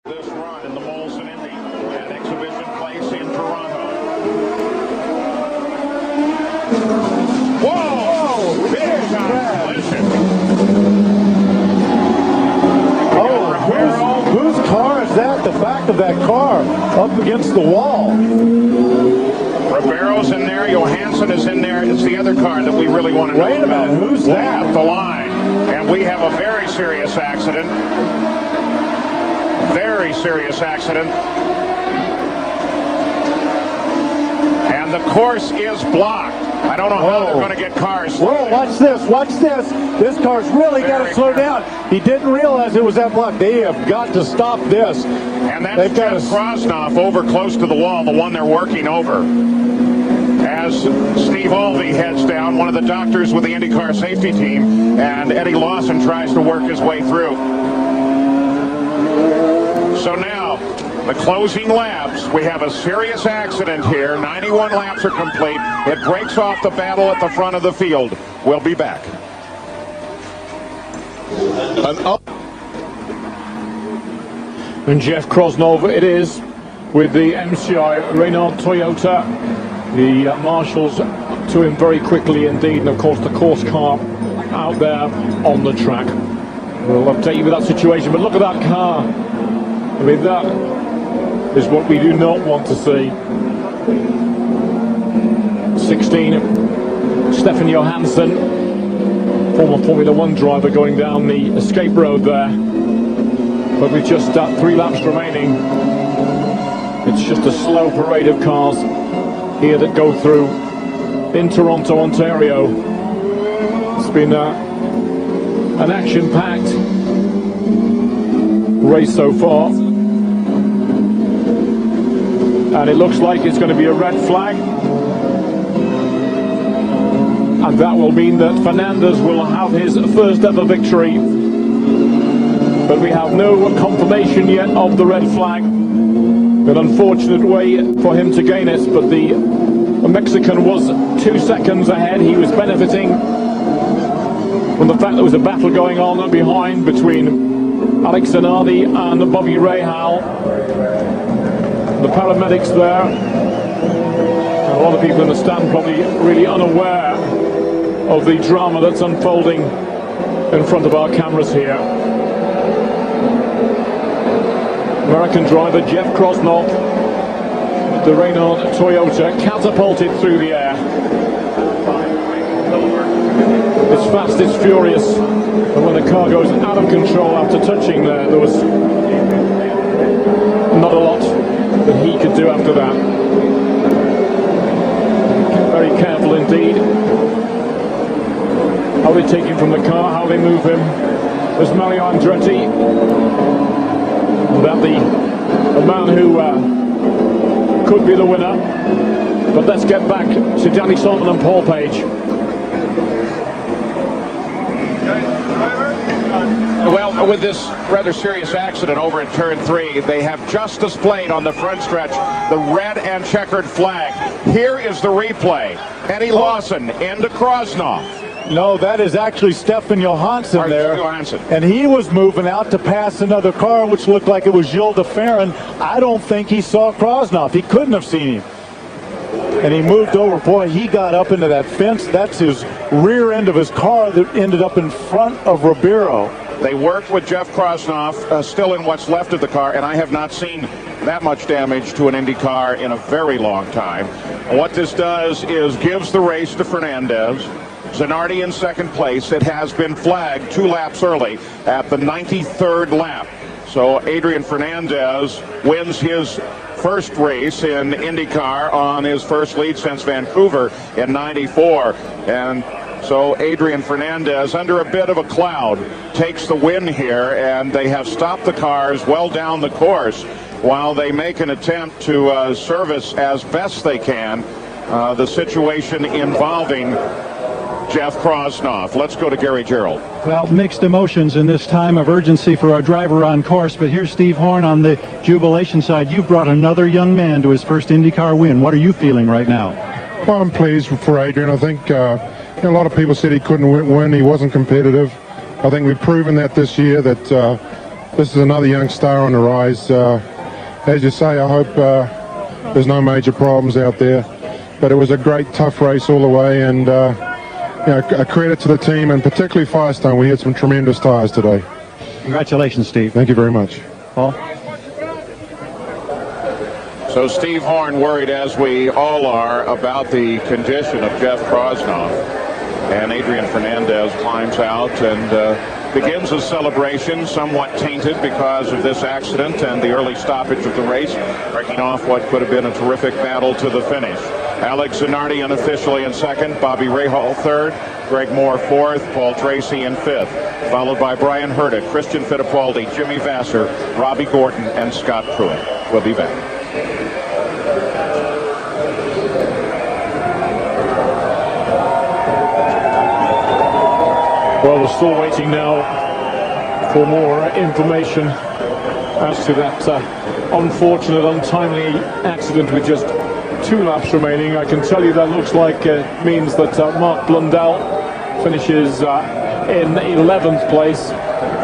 This run in the Molson Indy at Exhibition Place in Toronto. Whoa! Big collision. Oh, whose car is that? The back of that car up against the wall. Ribeiro's in there. Johansson is in there. It's the other car that we really want to know Wait a about. minute, who's that? Way up the line. And we have a very serious accident. Very serious accident. And the course is blocked. I don't know how they're going to get cars. Whoa, watch this, watch this. This car's really got to slow down. He didn't realize it was that block. They have got to stop this. And that's Jeff Krosnov over close to the wall, the one they're working over. As Steve Albee heads down, one of the doctors with the IndyCar safety team, and Eddie Lawson tries to work his way through. So now, the closing laps, we have a serious accident here. 91 laps are complete. It breaks off the battle at the front of the field. We'll be back. And Jeff Krosnov it is with the MCI Renault Toyota. The marshals to him very quickly indeed, and of course the course car out there on the track. We'll update you with that situation, but look at that car. I mean, that is what we do not want to see. 16, Stefan Johansson, former Formula One driver, going down the escape road there. But with just 3 laps remaining, it's just a slow parade of cars here that go through in Toronto, Ontario. It's been an action-packed race so far. And it looks like it's going to be a red flag. And that will mean that Fernandez will have his first ever victory. But we have no confirmation yet of the red flag. An unfortunate way for him to gain it, but the Mexican was 2 seconds ahead. He was benefiting from the fact there was a battle going on behind between Alex Zanardi and Bobby Rahal. The paramedics there. A lot of people in the stand probably really unaware of the drama that's unfolding in front of our cameras here. American driver Jeff Krosnov, the Renault Toyota, catapulted through the air. It's fast, it's furious, and when the car goes out of control after touching there was not a lot that he could do after that. Very careful indeed. How they take him from the car, how they move him. There's Mario Andretti. That the man who could be the winner. But let's get back to Danny Solomon and Paul Page. Well, with this rather serious accident over at turn 3, they have just displayed on the front stretch the red and checkered flag. Here is the replay. Eddie Lawson into Krosnov. No, that is actually Stefan Johansson there. Johansson. And he was moving out to pass another car, which looked like it was Gilles de Ferran. I don't think he saw Krosnov. He couldn't have seen him. And he moved over. Boy, he got up into that fence. That's his rear end of his car that ended up in front of Ribeiro. They worked with Jeff Krosnov still in what's left of the car, and I have not seen that much damage to an Indy car in a very long time. What this does is gives the race to Fernandez. Zanardi in second place. It has been flagged 2 laps early at the 93rd lap. So Adrian Fernandez wins his first race in IndyCar on his first lead since Vancouver in '94. And so Adrian Fernandez, under a bit of a cloud, takes the win here, and they have stopped the cars well down the course while they make an attempt to service as best they can the situation involving Jeff Krosnov. Let's go to Gary Gerald. Well, mixed emotions in this time of urgency for our driver on course, but here's Steve Horn on the jubilation side. You've brought another young man to his first IndyCar win. What are you feeling right now? Well, I'm pleased for Adrian. I think a lot of people said he couldn't win. He wasn't competitive. I think we've proven that this year, that this is another young star on the rise. As you say, I hope there's no major problems out there. But it was a great, tough race all the way, and a credit to the team, and particularly Firestone. We had some tremendous tires today. Congratulations, Steve. Thank you very much. Paul? So Steve Horn worried, as we all are, about the condition of Jeff Krosnov. And Adrian Fernandez climbs out and begins a celebration somewhat tainted because of this accident and the early stoppage of the race, breaking off what could have been a terrific battle to the finish. Alex Zanardi unofficially in second, Bobby Rahal third, Greg Moore fourth, Paul Tracy in fifth, followed by Brian Hurdick, Christian Fittipaldi, Jimmy Vasser, Robbie Gordon, and Scott Pruitt. We'll be back. Well, we're still waiting now for more information as to that unfortunate, untimely accident with just 2 laps remaining. I can tell you that looks like it means that Mark Blundell finishes in 11th place.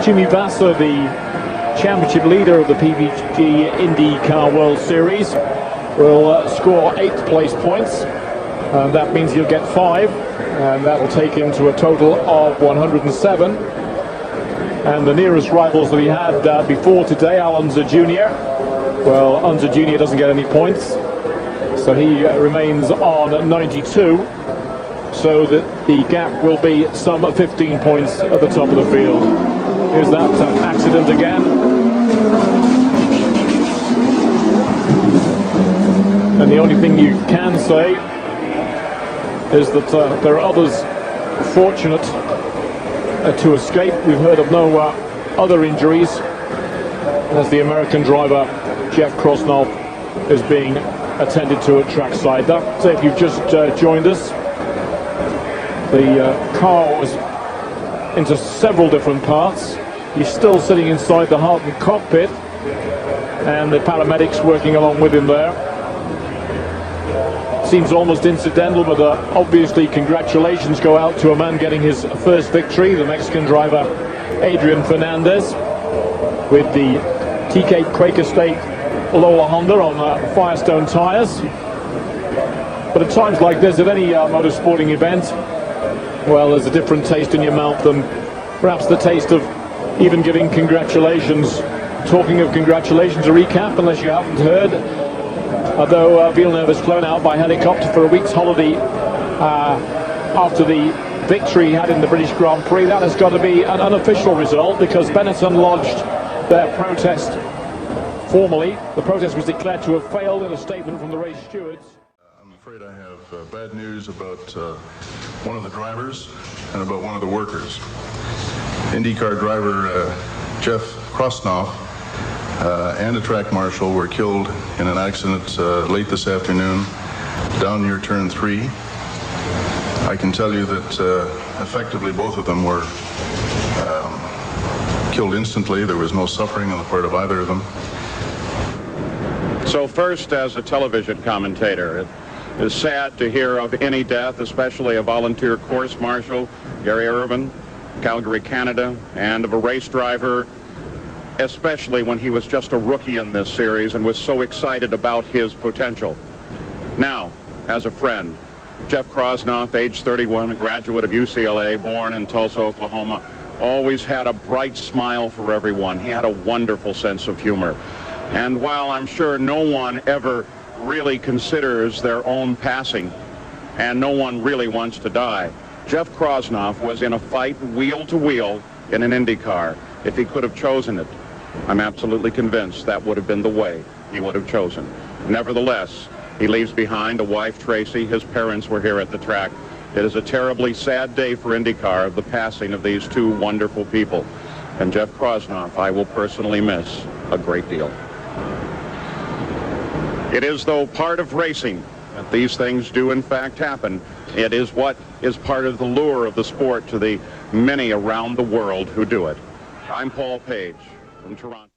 Jimmy Vasser, the championship leader of the PBG IndyCar World Series, will score 8th place points. That means he'll get 5, and that will take him to a total of 107. And the nearest rivals that he had before today, Al Unser Jr. Well, Unser Jr. doesn't get any points, so he remains on 92. So that the gap will be some 15 points at the top of the field. Here's that accident again. And the only thing you can say is that there are others fortunate to escape. We've heard of no other injuries, as the American driver Jeff Krosnov is being attended to at trackside. That, if you've just joined us, the car was into several different parts. He's still sitting inside the hardened cockpit, and the paramedics working along with him there. Seems almost incidental, but obviously congratulations go out to a man getting his first victory, the Mexican driver Adrian Fernandez, with the TK Quaker State Lola Honda on Firestone tires. But at times like this, at any motorsporting event, well, there's a different taste in your mouth than perhaps the taste of even giving congratulations. Talking of congratulations, a recap, unless you haven't heard, although Villeneuve has flown out by helicopter for a week's holiday after the victory he had in the British Grand Prix. That has got to be an unofficial result, because Benetton lodged their protest formally. The protest was declared to have failed in a statement from the race stewards. I'm afraid I have bad news about one of the drivers and about one of the workers. IndyCar driver Jeff Krosnov and a track marshal were killed in an accident late this afternoon down near turn 3. I can tell you that effectively both of them were killed instantly. There was no suffering on the part of either of them. So first, as a television commentator, it is sad to hear of any death, especially a volunteer course marshal, Gary Irvin, Calgary, Canada, and of a race driver, especially when he was just a rookie in this series and was so excited about his potential. Now, as a friend, Jeff Krosnov, age 31, a graduate of UCLA, born in Tulsa, Oklahoma, always had a bright smile for everyone. He had a wonderful sense of humor. And while I'm sure no one ever really considers their own passing, and no one really wants to die, Jeff Krosnov was in a fight wheel to wheel in an Indy car. If he could have chosen it, I'm absolutely convinced that would have been the way he would have chosen. Nevertheless, he leaves behind a wife, Tracy. His parents were here at the track. It is a terribly sad day for IndyCar, of the passing of these two wonderful people. And Jeff Krosnov, I will personally miss a great deal. It is, though, part of racing that these things do in fact happen. It is what is part of the lure of the sport to the many around the world who do it. I'm Paul Page from Toronto.